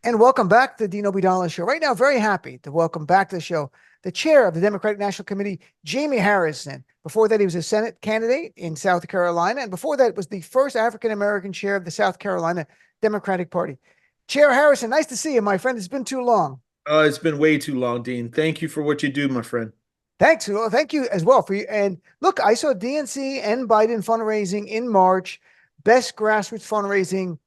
And welcome back to the Dean Obeidallah Show. Right now, very happy to welcome back to the show the chair of the Democratic National Committee, Jamie Harrison. Before that, he was a Senate candidate in South Carolina. And before that, was the first African-American chair of the South Carolina Democratic Party. Chair Harrison, nice to see you, my friend. It's been too long. It's been way too long, Dean. Thank you for what you do, my friend. Thanks. Well, thank you as well for you. And look, I saw DNC and Biden fundraising in March, best grassroots fundraising,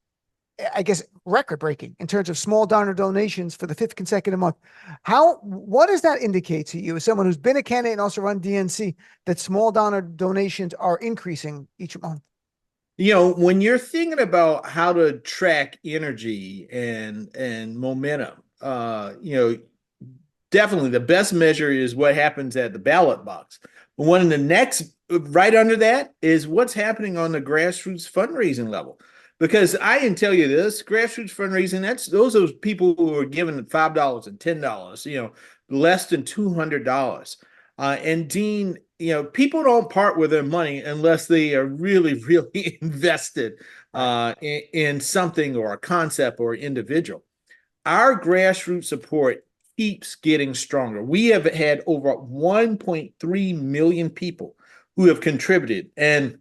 I guess, record breaking in terms of small donor donations for the fifth consecutive month. What does that indicate to you as someone who's been a candidate and also run DNC that small donor donations are increasing each month? When you're thinking about how to track energy and momentum, definitely the best measure is what happens at the ballot box. But one of the next, right under that, is what's happening on the grassroots fundraising level. Because I can tell you this, grassroots fundraising, those are people who are giving $5 and $10, less than $200. And Dean, people don't part with their money unless they are really, really invested in something or a concept or individual. Our grassroots support keeps getting stronger. We have had over 1.3 million people who have contributed. And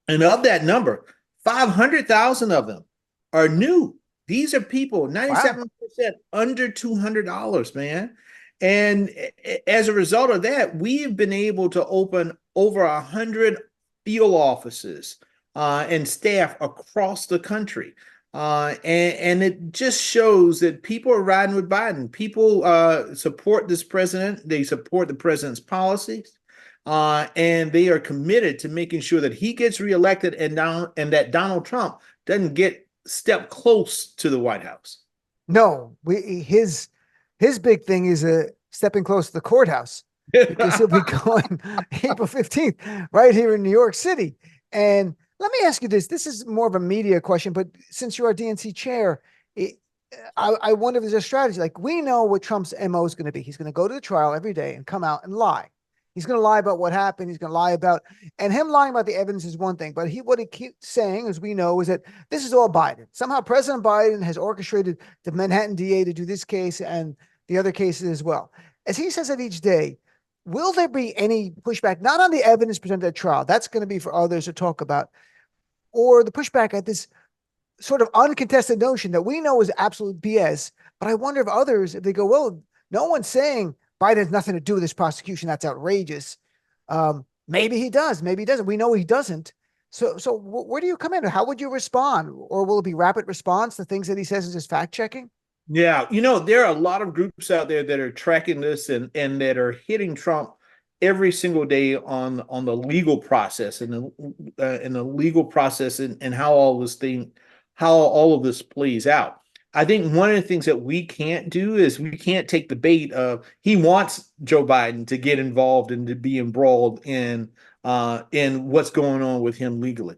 of that number, 500,000 of them are new. These are people, 97% under $200, man. And as a result of that, we've been able to open over 100 field offices and staff across the country. And it just shows that people are riding with Biden. People support this president. They support the president's policies. And they are committed to making sure that he gets reelected and that Donald Trump doesn't get step close to the White House. No, his big thing is stepping close to the courthouse because he'll be going April 15th right here in New York City. And let me ask you this. This is more of a media question, but since you are DNC chair, I wonder if there's a strategy. Like, we know what Trump's MO is going to be. He's going to go to the trial every day and come out and lie. He's going to lie about what happened. He's going to lie about, and him lying about the evidence is one thing, but what he keeps saying, as we know, is that this is all Biden. Somehow President Biden has orchestrated the Manhattan DA to do this case and the other cases as well. As he says it each day, will there be any pushback, not on the evidence presented at trial? That's going to be for others to talk about, or the pushback at this sort of uncontested notion that we know is absolute BS. But I wonder if others, if they go, well, no one's saying Biden has nothing to do with this prosecution. That's outrageous. Maybe he does. Maybe he doesn't. We know he doesn't. So where do you come in? How would you respond? Or will it be rapid response to things that he says is just fact checking? Yeah, there are a lot of groups out there that are tracking this and that are hitting Trump every single day on the legal process and the legal process and how all of this plays out. I think one of the things that we can't do is we can't take the bait of he wants Joe Biden to get involved and to be embroiled in what's going on with him legally.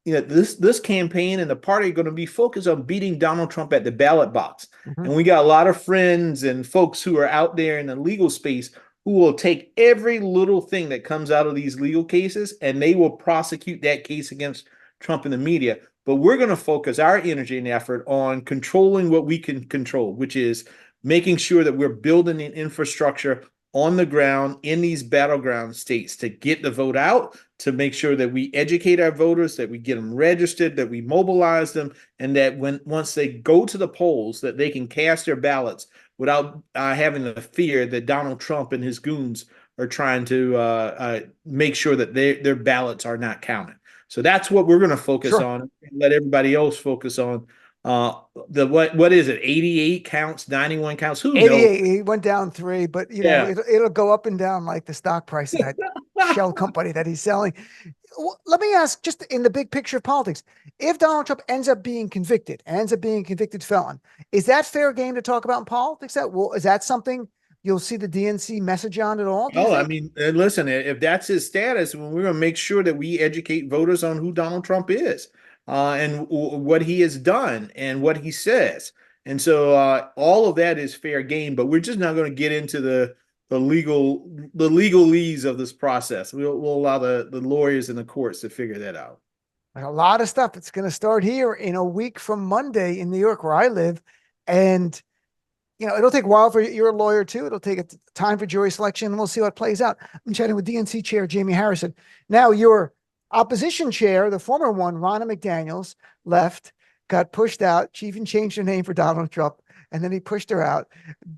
This campaign and the party are going to be focused on beating Donald Trump at the ballot box. Mm-hmm. And we got a lot of friends and folks who are out there in the legal space who will take every little thing that comes out of these legal cases and they will prosecute that case against Trump in the media. But we're going to focus our energy and effort on controlling what we can control, which is making sure that we're building an infrastructure on the ground in these battleground states to get the vote out, to make sure that we educate our voters, that we get them registered, that we mobilize them, and that once they go to the polls, that they can cast their ballots without having the fear that Donald Trump and his goons are trying to make sure that their ballots are not counted. So that's what we're going to focus on and let everybody else focus on. What is it? 88 counts, 91 counts. Who 88, knows? he went down 3, but it'll go up and down like the stock price of that shell company that he's selling. Let me ask, just in the big picture of politics, if Donald Trump ends up being convicted, convicted felon, is that fair game to talk about in politics? Is that something you'll see the DNC message on at all? Oh, I mean, listen, if that's his status, we're going to make sure that we educate voters on who Donald Trump is and what he has done and what he says. And so all of that is fair game, but we're just not going to get into the legalese of this process. We'll allow the lawyers and the courts to figure that out. A lot of stuff. It's going to start here in a week from Monday in New York, where I live. And, it'll take a while for you're a lawyer too. It'll take time for jury selection, and we'll see what plays out. I'm chatting with DNC Chair Jamie Harrison. Now, your opposition chair, the former one, Ronna McDaniels, left, got pushed out. She even changed her name for Donald Trump, and then he pushed her out.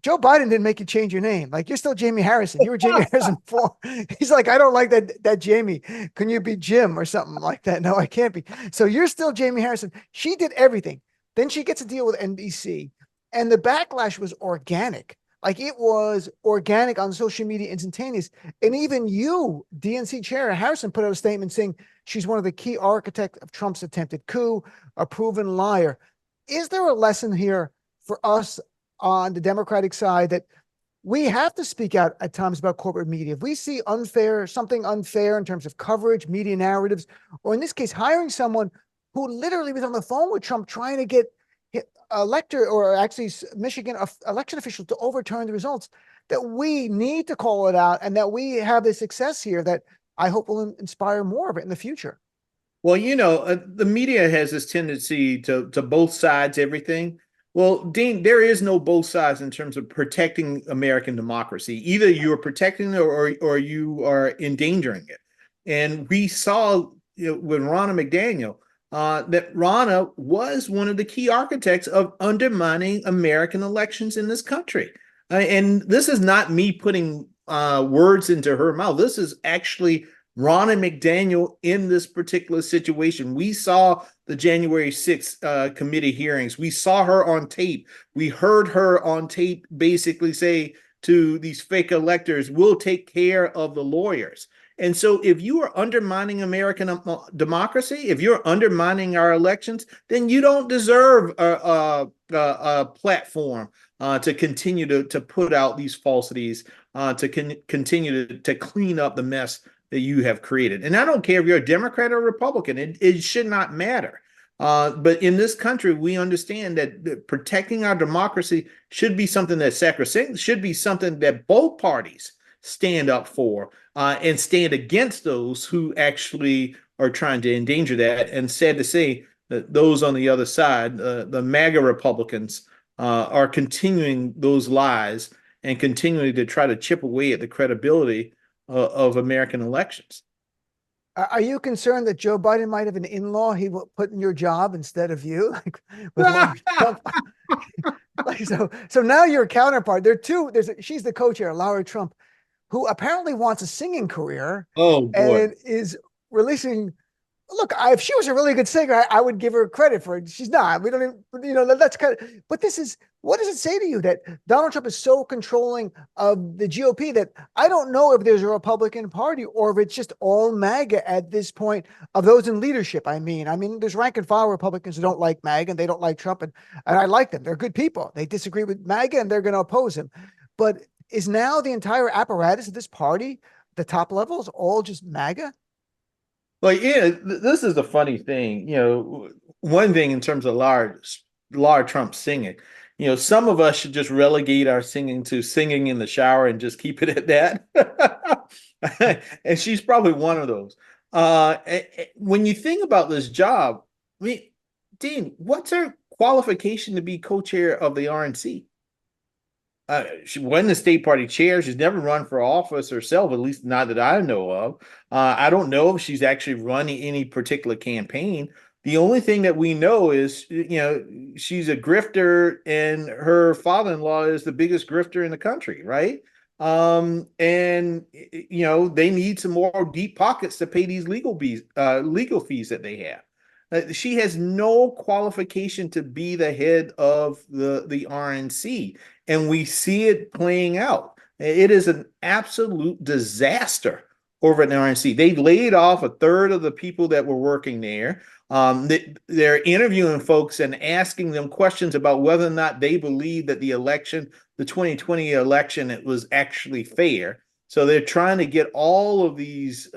Joe Biden didn't make you change your name. Like, you're still Jamie Harrison. You were Jamie Harrison before. He's like, I don't like that Jamie. Can you be Jim or something like that? No, I can't be. So you're still Jamie Harrison. She did everything. Then she gets a deal with NBC. And the backlash was organic. Like, it was organic on social media, instantaneous. And even you, DNC Chair Harrison, put out a statement saying she's one of the key architects of Trump's attempted coup, a proven liar. Is there a lesson here for us on the Democratic side that we have to speak out at times about corporate media? If we see something unfair in terms of coverage, media narratives, or in this case, hiring someone who literally was on the phone with Trump trying to get elector, or actually Michigan election officials, to overturn the results, that we need to call it out, and that we have a success here that I hope will inspire more of it in the future. Well, the media has this tendency to both sides everything. Well, Dean, there is no both sides in terms of protecting American democracy. Either you are protecting it or you are endangering it. And we saw with Ronna McDaniel, that Ronna was one of the key architects of undermining American elections in this country. And this is not me putting words into her mouth. This is actually Ronna McDaniel in this particular situation. We saw the January 6th committee hearings. We saw her on tape. We heard her on tape basically say to these fake electors, we'll take care of the lawyers. And so if you are undermining American democracy, if you're undermining our elections, then you don't deserve a platform to continue to put out these falsities, to continue to clean up the mess that you have created. And I don't care if you're a Democrat or a Republican, it should not matter. But in this country, we understand that protecting our democracy should be something that's sacrosanct, should be something that both parties stand up for, and stand against those who actually are trying to endanger that. And sad to say that those on the other side, the MAGA Republicans, are continuing those lies and continuing to try to chip away at the credibility of American elections. Are you concerned that Joe Biden might have an in-law he will put in your job instead of you? Like, with Lara Trump? Like, so now your counterpart, she's the co-chair, Lara Trump, who apparently wants a singing career. Oh, boy. And is releasing. Look, if she was a really good singer, I would give her credit for it. She's not. We don't even, that's kind of, but what does it say to you that Donald Trump is so controlling of the GOP that I don't know if there's a Republican Party or if it's just all MAGA at this point, of those in leadership? I mean, there's rank and file Republicans who don't like MAGA and they don't like Trump, and I like them. They're good people. They disagree with MAGA and they're going to oppose him. But is now the entire apparatus of this party, the top levels, all just MAGA? Well, yeah, this is a funny thing. One thing in terms of Lara Trump singing, some of us should just relegate our singing to singing in the shower and just keep it at that. And she's probably one of those. When you think about this job, I mean, Dean, what's her qualification to be co-chair of the RNC? She wasn't the state party chair. She's never run for office herself, at least not that I know of. I don't know if she's actually running any particular campaign. The only thing that we know is, she's a grifter, and her father-in-law is the biggest grifter in the country, right? And they need some more deep pockets to pay these legal fees that they have. She has no qualification to be the head of the RNC, and we see it playing out. It is an absolute disaster over at the RNC. They laid off a third of the people that were working there. They're interviewing folks and asking them questions about whether or not they believe that the 2020 election, it was actually fair. So they're trying to get all of these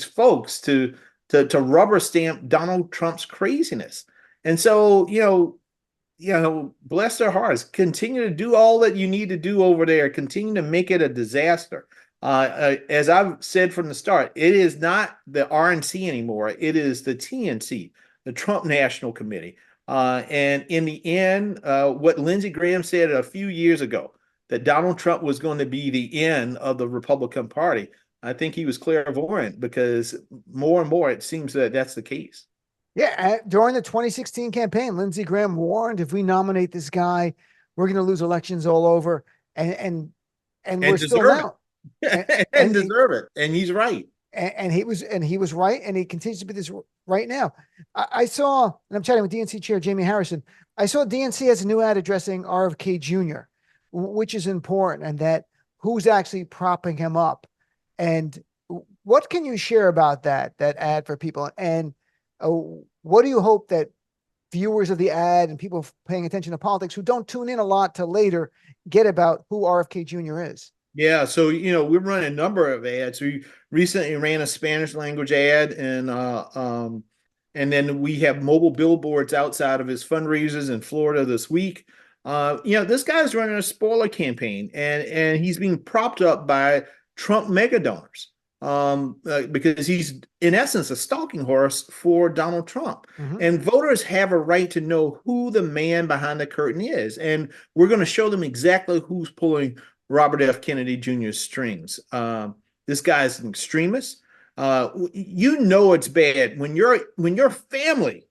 folks to rubber stamp Donald Trump's craziness. And so, bless their hearts, continue to do all that you need to do over there, continue to make it a disaster. As I've said from the start, it is not the RNC anymore. It is the TNC, the Trump National Committee. And in the end, what Lindsey Graham said a few years ago, that Donald Trump was going to be the end of the Republican Party, I think he was clairvoyant, because more and more it seems that that's the case. Yeah, during the 2016 campaign, Lindsey Graham warned, if we nominate this guy, we're going to lose elections all over, and we're still deserve now. it. And deserve it. And he's right. And he was right, and he continues to be this right now. I saw, and I'm chatting with DNC Chair Jamie Harrison. I saw DNC has a new ad addressing RFK Jr., which is important, and that who's actually propping him up. And what can you share about that ad for people? And what do you hope that viewers of the ad and people paying attention to politics who don't tune in a lot to later get about who RFK Jr. is? Yeah, so we run a number of ads. We recently ran a Spanish language ad, and then we have mobile billboards outside of his fundraisers in Florida this week. This guy's running a spoiler campaign, and he's being propped up by Trump mega donors, because he's in essence a stalking horse for Donald Trump. Mm-hmm. And voters have a right to know who the man behind the curtain is, and we're going to show them exactly who's pulling Robert F. Kennedy Jr.'s strings. This guy's an extremist. It's bad when your family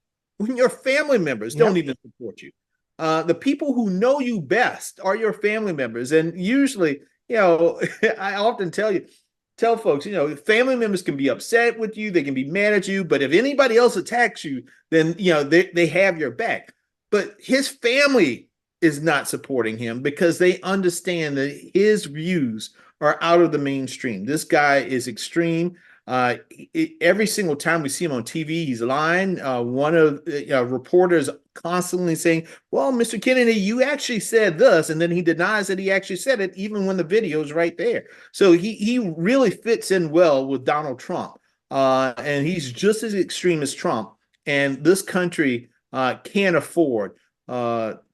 members don't even support you. The people who know you best are your family members, and usually, I often tell folks, family members can be upset with you, they can be mad at you, but if anybody else attacks you, then they have your back. But his family is not supporting him because they understand that his views are out of the mainstream. This guy is extreme. Every single time we see him on TV, he's lying. One of the reporters constantly saying, well, Mr. Kennedy, you actually said this, and then he denies that he actually said it, even when the video is right there. So he really fits in well with Donald Trump, and he's just as extreme as Trump. And this country can't afford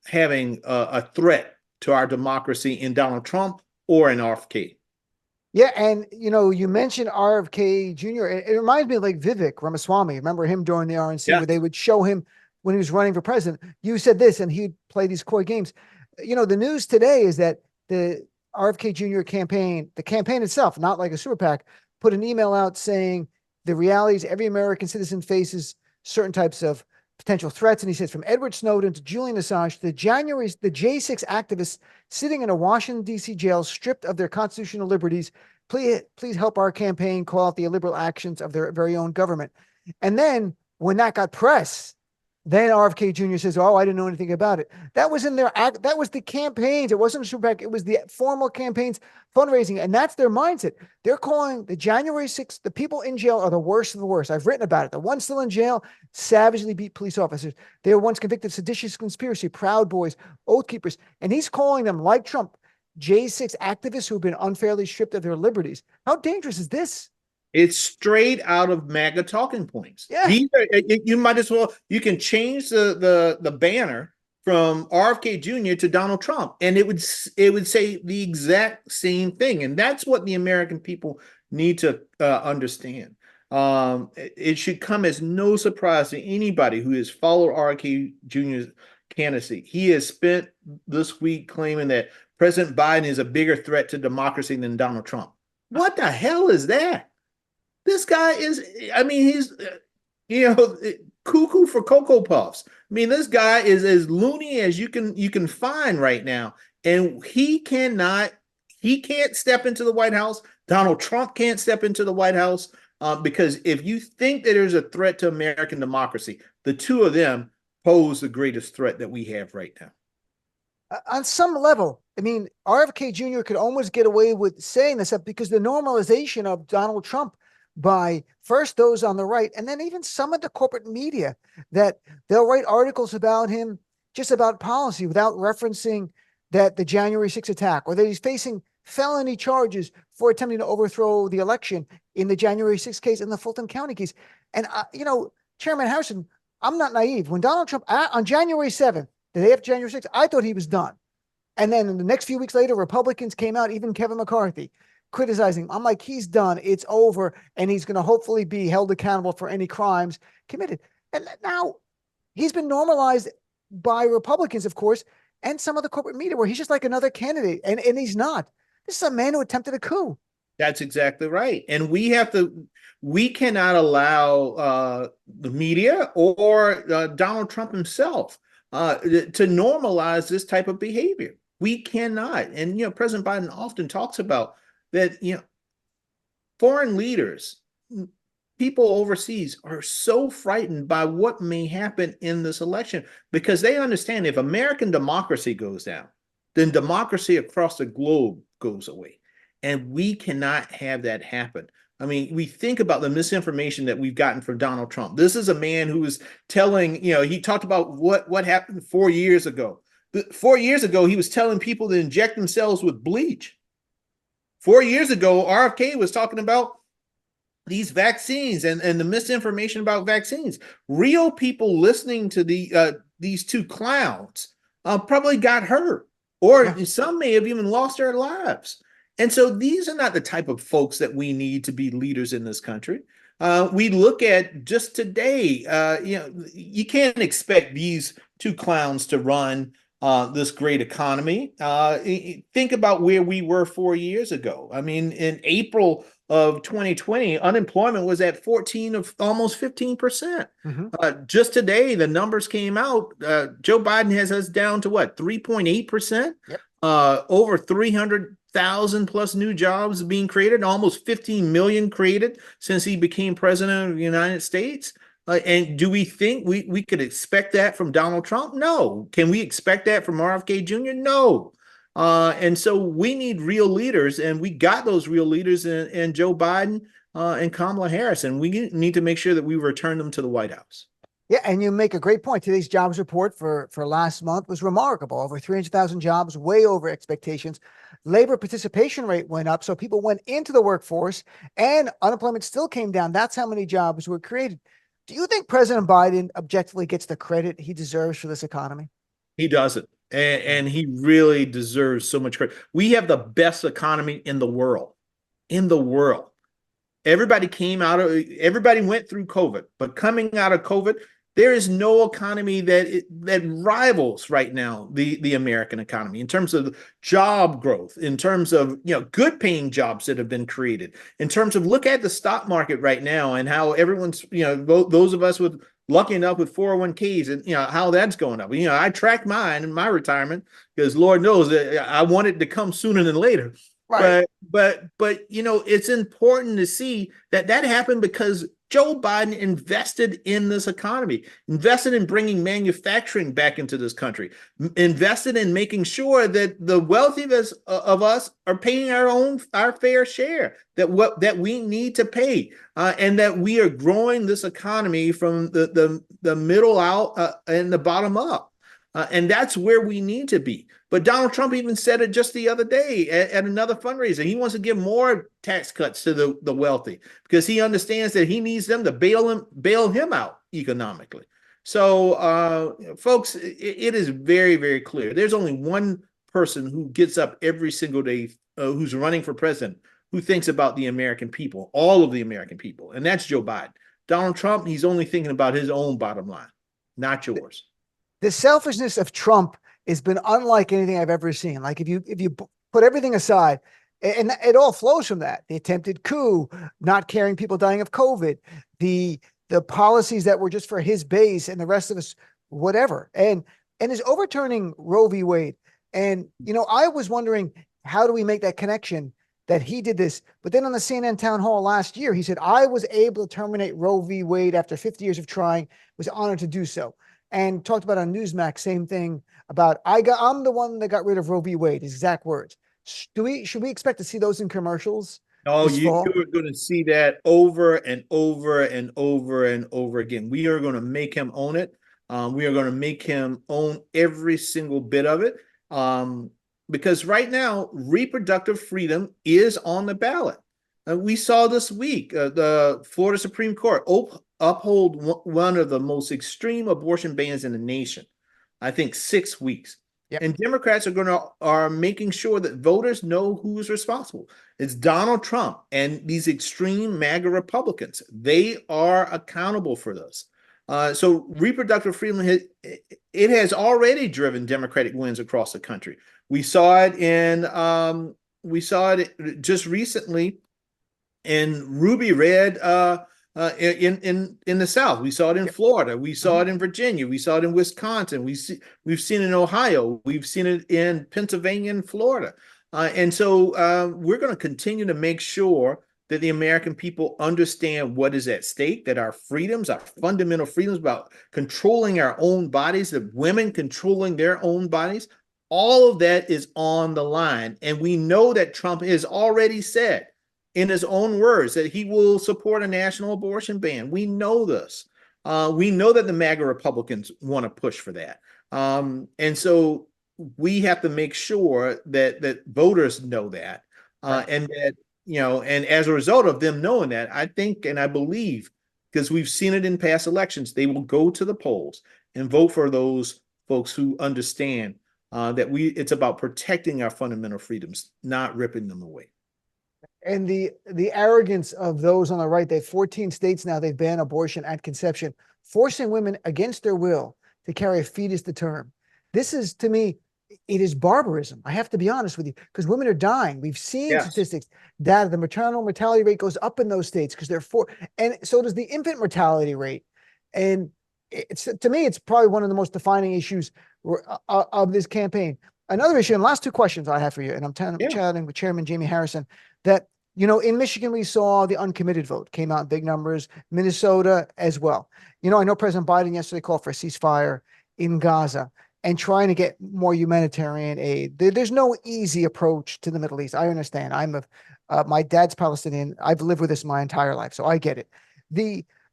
having a threat to our democracy in Donald Trump or in RFK. Yeah, and you mentioned RFK Jr. It reminds me of like Vivek Ramaswamy. Remember him during the RNC, where they would show him when he was running for president. You said this, and he'd play these coy games. The news today is that the RFK Jr. campaign, the campaign itself, not like a super PAC, put an email out saying the realities every American citizen faces certain types of potential threats. And he says, from Edward Snowden to Julian Assange, the J6 activists sitting in a Washington, D.C. jail, stripped of their constitutional liberties. Please help our campaign call out the illiberal actions of their very own government. And then when that got press, then RFK Jr. says, oh, I didn't know anything about it. That was in their act. That was the campaigns. It wasn't a super PAC. It was the formal campaigns fundraising. And that's their mindset. They're calling the January 6th, the people in jail are the worst of the worst. I've written about it. The ones still in jail savagely beat police officers. They were once convicted of seditious conspiracy, Proud Boys, Oath Keepers. And he's calling them, like Trump, J6 activists who've been unfairly stripped of their liberties. How dangerous is this? It's straight out of MAGA talking points. Yeah. You might as well, you can change the banner from RFK Jr. to Donald Trump, and it would say the exact same thing. And that's what the American people need to understand. It should come as no surprise to anybody who has followed RFK Jr.'s candidacy. He has spent this week claiming that President Biden is a bigger threat to democracy than Donald Trump. What the hell is that? This guy is, he's, cuckoo for Cocoa Puffs. This guy is as loony as you can find right now. And he can't step into the White House. Donald Trump can't step into the White House, because if you think that there's a threat to American democracy, the two of them pose the greatest threat that we have right now. On some level, RFK Jr. could almost get away with saying this stuff because the normalization of Donald Trump by first those on the right, and then even some of the corporate media, that they'll write articles about him just about policy without referencing that the January 6th attack, or that he's facing felony charges for attempting to overthrow the election in the January 6th case and the Fulton County case. And, Chairman Harrison, I'm not naive. When Donald Trump, on January 7th, the day after January 6th, I thought he was done. And then in the next few weeks later, Republicans came out, even Kevin McCarthy, criticizing him. I'm like, he's done. It's over. And he's going to hopefully be held accountable for any crimes committed. And now he's been normalized by Republicans, of course, and some of the corporate media, where he's just like another candidate, and he's not. This is a man who attempted a coup. That's exactly right. And we cannot allow the media or Donald Trump himself to normalize this type of behavior. We cannot. And, President Biden often talks about that, foreign leaders, people overseas, are so frightened by what may happen in this election because they understand if American democracy goes down, then democracy across the globe goes away. And we cannot have that happen. I mean, we think about the misinformation that we've gotten from Donald Trump. This is a man who was telling, he talked about what happened 4 years ago. 4 years ago, he was telling people to inject themselves with bleach. 4 years ago, RFK was talking about these vaccines and the misinformation about vaccines. Real people listening to these two clowns probably got hurt, or some may have even lost their lives. And so these are not the type of folks that we need to be leaders in this country. We look at just today, you can't expect these two clowns to run this great economy. Think about where we were 4 years ago. I mean, in April of 2020, unemployment was at almost 15%. Just today, the numbers came out. Joe Biden has us down to what, 3.8%? Yep. Over 300,000 plus new jobs being created, almost 15 million created since he became president of the United States. And do we think we could expect that from Donald Trump? No. Can we expect that from RFK Jr.? No. And so we need real leaders, and we got those real leaders in Joe Biden and Kamala Harris, and we need to make sure that we return them to the White House. Yeah, and you make a great point. Today's jobs report for last month was remarkable. Over 300,000 jobs, way over expectations. Labor participation rate went up, so people went into the workforce, and unemployment still came down. That's how many jobs were created. Do you think President Biden objectively gets the credit he deserves for this economy? He doesn't, and he really deserves so much credit. We have the best economy in the world. In the world. Everybody went through COVID, but coming out of COVID, there is no economy that rivals right now the American economy in terms of job growth, in terms of good paying jobs that have been created, in terms of look at the stock market right now and how everyone's those of us with lucky enough with 401ks and how that's going up. I track mine in my retirement because Lord knows that I want it to come sooner than later. Right. But it's important to see that happened because Joe Biden invested in this economy, invested in bringing manufacturing back into this country, invested in making sure that the wealthiest of us are paying our fair share that we need to pay, and that we are growing this economy from the middle out and the bottom up. And that's where we need to be. But Donald Trump even said it just the other day at another fundraiser. He wants to give more tax cuts to the wealthy because he understands that he needs them to bail him out economically. So, folks, it is very, very clear. There's only one person who gets up every single day who's running for president who thinks about the American people, all of the American people, and that's Joe Biden. Donald Trump, he's only thinking about his own bottom line, not yours. The selfishness of Trump has been unlike anything I've ever seen. Like if you put everything aside, and it all flows from that, the attempted coup, not caring people dying of COVID, the policies that were just for his base and the rest of us, whatever, and his overturning Roe v. Wade. And, I was wondering, how do we make that connection that he did this? But then on the CNN town hall last year, he said, I was able to terminate Roe v. Wade after 50 years of trying, was honored to do so. And talked about on Newsmax, same thing about I'm the one that got rid of Roe v. Wade, his exact words. Should we expect to see those in commercials? Oh, you're going to see that over and over and over and over again. We are going to make him own it. We are going to make him own every single bit of it. Because right now, reproductive freedom is on the ballot. We saw this week, the Florida Supreme Court uphold one of the most extreme abortion bans in the nation. I think 6 weeks. Yep. And Democrats are making sure that voters know who's responsible. It's Donald Trump and these extreme MAGA Republicans. They are accountable for this. So reproductive freedom it has already driven Democratic wins across the country. We saw it just recently in Ruby Red in the South. We saw it in Florida. We saw it in Virginia. We saw it in Wisconsin. We've seen it in Ohio. We've seen it in Pennsylvania and Florida. And so we're going to continue to make sure that the American people understand what is at stake, that our freedoms, our fundamental freedoms about controlling our own bodies, the women controlling their own bodies, all of that is on the line. And we know that Trump has already said in his own words that he will support a national abortion ban. We know this. We know that the MAGA Republicans want to push for that. And so we have to make sure that voters know that, and that, and as a result of them knowing that, I think and I believe, because we've seen it in past elections, they will go to the polls and vote for those folks who understand that it's about protecting our fundamental freedoms, not ripping them away. And the arrogance of those on the right, they've 14 states now, they've banned abortion at conception, forcing women against their will to carry a fetus to term. This is, to me, it is barbarism. I have to be honest with you, because women are dying. We've seen statistics, data, the maternal mortality rate goes up in those states because and so does the infant mortality rate. And to me, it's probably one of the most defining issues of this campaign. Another issue, and last two questions I have for you, and I'm chatting with Chairman Jamie Harrison, that, in Michigan, we saw the uncommitted vote came out in big numbers, Minnesota as well. I know President Biden yesterday called for a ceasefire in Gaza and trying to get more humanitarian aid. There's no easy approach to the Middle East. I understand. My dad's Palestinian. I've lived with this my entire life, so I get it.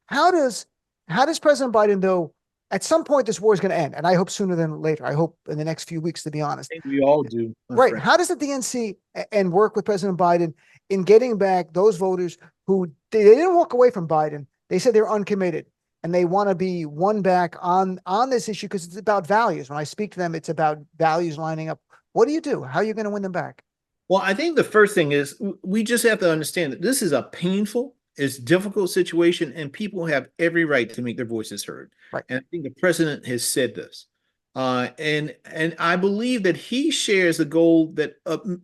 How does President Biden, though, at some point this war is going to end, and I hope sooner than later. I hope in the next few weeks, to be honest. I think we all do. Right. Friend. How does the DNC and work with President Biden in getting back those voters who they didn't walk away from Biden? They said they're uncommitted and they want to be won back on this issue because it's about values. When I speak to them, it's about values lining up. What do you do? How are you going to win them back? Well, I think the first thing is we just have to understand that this is a painful, it's a difficult situation, and people have every right to make their voices heard. Right. And I think the president has said this. And I believe that he shares the goal that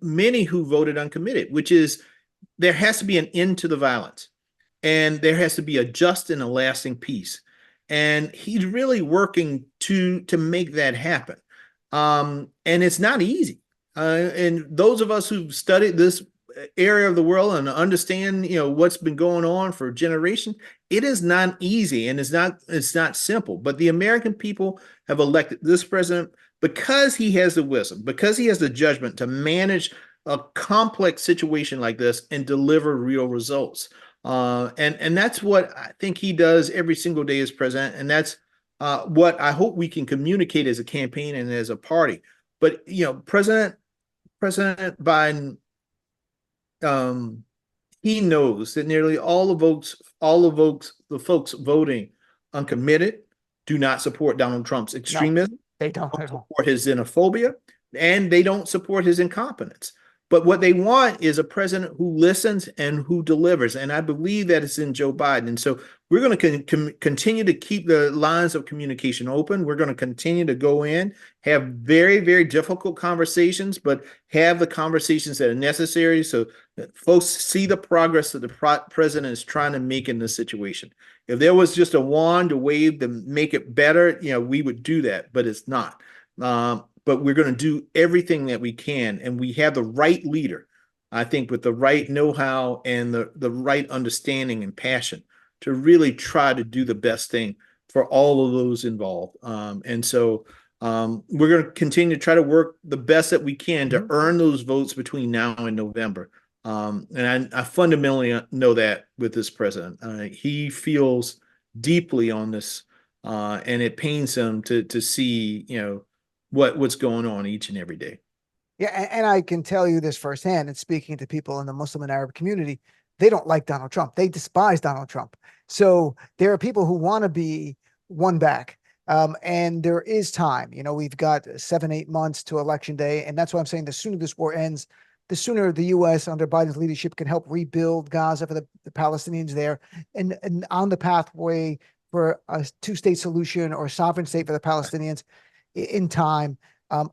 many who voted uncommitted, which is there has to be an end to the violence. And there has to be a just and a lasting peace. And he's really working to make that happen. And it's not easy. And those of us who've studied this area of the world and understand, what's been going on for a generation, it is not easy and it's not simple. But the American people have elected this president because he has the wisdom, because he has the judgment to manage a complex situation like this and deliver real results. And that's what I think he does every single day as president. And that's what I hope we can communicate as a campaign and as a party. But, President Biden, he knows that nearly all the folks voting uncommitted do not support Donald Trump's extremism. No, they don't support his xenophobia, and they don't support his incompetence. But what they want is a president who listens and who delivers. And I believe that it's in Joe Biden. And so we're going to continue to keep the lines of communication open. We're going to continue to go in, have very, very difficult conversations, but have the conversations that are necessary so that folks see the progress that the president is trying to make in this situation. If there was just a wand to wave to make it better, we would do that, but it's not. But we're going to do everything that we can, and we have the right leader, I think, with the right know-how and the right understanding and passion to really try to do the best thing for all of those involved. And so we're going to continue to try to work the best that we can to earn those votes between now and November. And I fundamentally know that with this president. He feels deeply on this, and it pains him to see, what's going on each and every day. Yeah, and I can tell you this firsthand, and speaking to people in the Muslim and Arab community, they don't like Donald Trump. They despise Donald Trump. So there are people who want to be won back. And there is time. We've got 7-8 months to Election Day. And that's why I'm saying the sooner this war ends, the sooner the U.S. under Biden's leadership can help rebuild Gaza for the Palestinians there and on the pathway for a two-state solution or sovereign state for the Palestinians in time.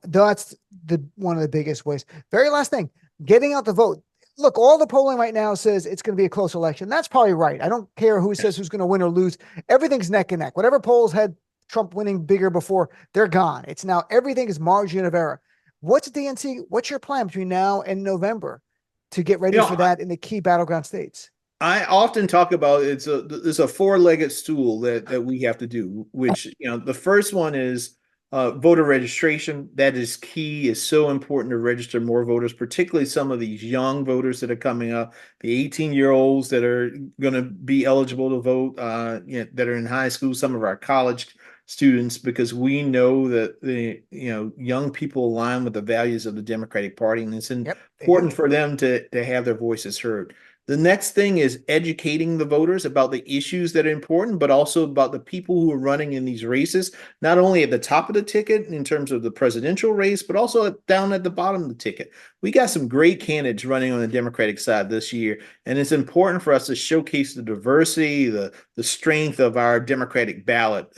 That's one of the biggest ways. Very last thing, getting out the vote. Look, all the polling right now says it's going to be a close election. That's probably right. I don't care who says who's going to win or lose. Everything's neck and neck. Whatever polls had Trump winning bigger before, they're gone. It's now everything is margin of error. What's DNC? What's your plan between now and November to get ready for that in the key battleground states? I often talk about it's a four-legged stool that we have to do, which, the first one is voter registration. That is key. It's so important to register more voters, particularly some of these young voters that are coming up, the 18-year-olds that are going to be eligible to vote, that are in high school, some of our college students, because we know that the young people align with the values of the Democratic Party, and it's important for them to have their voices heard. The next thing is educating the voters about the issues that are important, but also about the people who are running in these races, not only at the top of the ticket in terms of the presidential race, but also down at the bottom of the ticket. We got some great candidates running on the Democratic side this year, and it's important for us to showcase the diversity, the strength of our Democratic ballot.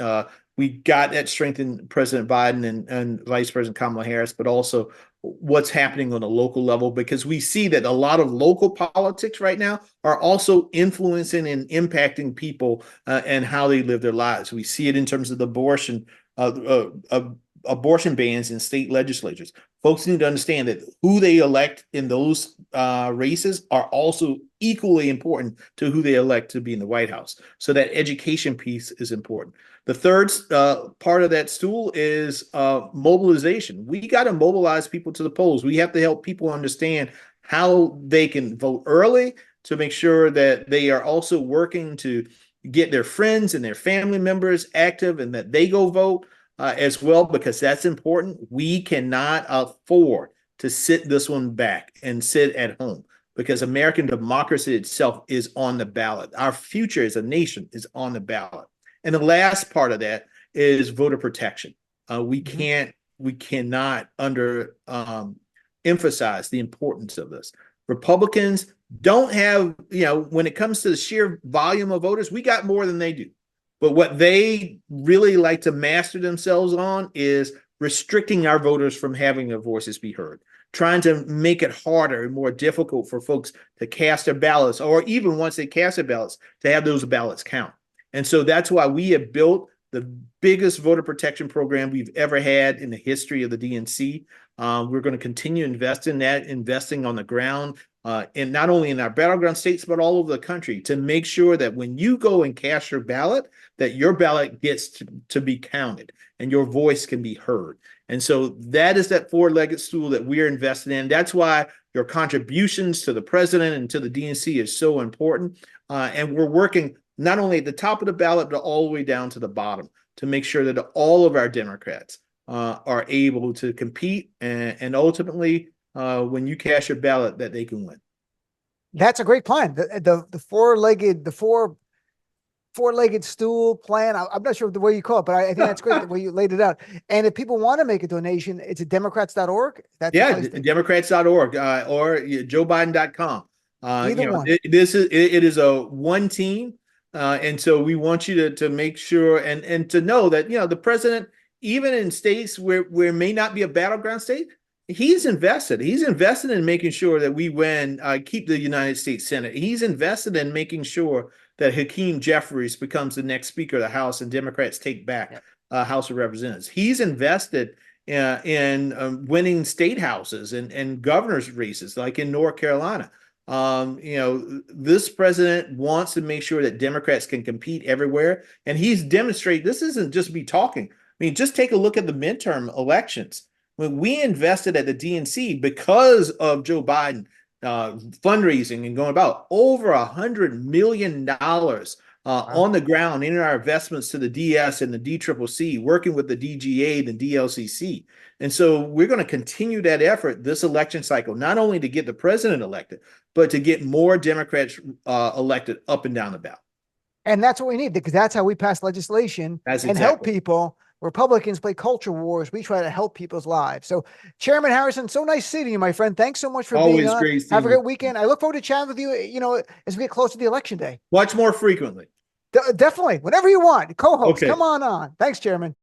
We got that strength in President Biden and Vice President Kamala Harris, but also what's happening on a local level, because we see that a lot of local politics right now are also influencing and impacting people and how they live their lives. We see it in terms of the abortion bans in state legislatures. Folks need to understand that who they elect in those races are also equally important to who they elect to be in the White House. So that education piece is important. The third part of that stool is mobilization. We got to mobilize people to the polls. We have to help people understand how they can vote early, to make sure that they are also working to get their friends and their family members active and that they go vote as well, because that's important. We cannot afford to sit this one back and sit at home, because American democracy itself is on the ballot. Our future as a nation is on the ballot. And the last part of that is voter protection. We cannot emphasize the importance of this. Republicans don't have, when it comes to the sheer volume of voters, we got more than they do. But what they really like to master themselves on is restricting our voters from having their voices be heard, trying to make it harder and more difficult for folks to cast their ballots, or even once they cast their ballots, to have those ballots count. And so that's why we have built the biggest voter protection program we've ever had in the history of the DNC. We're going to continue to invest in that, investing on the ground, and not only in our battleground states, but all over the country, to make sure that when you go and cast your ballot, that your ballot gets to be counted and your voice can be heard. And so that is that four-legged stool that we're invested in. That's why your contributions to the president and to the DNC is so important. And we're working not only at the top of the ballot, but all the way down to the bottom, to make sure that all of our Democrats are able to compete and ultimately, when you cast your ballot, that they can win. That's a great plan. The four-legged stool plan. I'm not sure the way you call it, but I think that's great the way you laid it out. And if people want to make a donation, it's at Democrats.org. Democrats.org or JoeBiden.com. Either one. It is a one team. And so we want you to make sure and to know that, the president, even in states where may not be a battleground state, he's invested. He's invested in making sure that we win, keep the United States Senate. He's invested in making sure that Hakeem Jeffries becomes the next Speaker of the House and Democrats take back House of Representatives. He's invested in winning state houses and governor's races, like in North Carolina. This president wants to make sure that Democrats can compete everywhere. And he's demonstrated this isn't just me talking. I mean, just take a look at the midterm elections. When we invested at the DNC because of Joe Biden fundraising and going about over $100 million on the ground in our investments to the DS and the DCCC, working with the DGA, the DLCC. And so we're going to continue that effort this election cycle, not only to get the president elected, but to get more Democrats elected up and down the ballot. And that's what we need, because that's how we pass legislation and help people. Republicans play culture wars. We try to help people's lives. So, Chairman Harrison, so nice seeing you, my friend. Thanks so much for being on. Have a great weekend. I look forward to chatting with you, as we get closer to the election day. Much more frequently. Definitely. Whenever you want. Co-host, Okay. come on. Thanks, Chairman.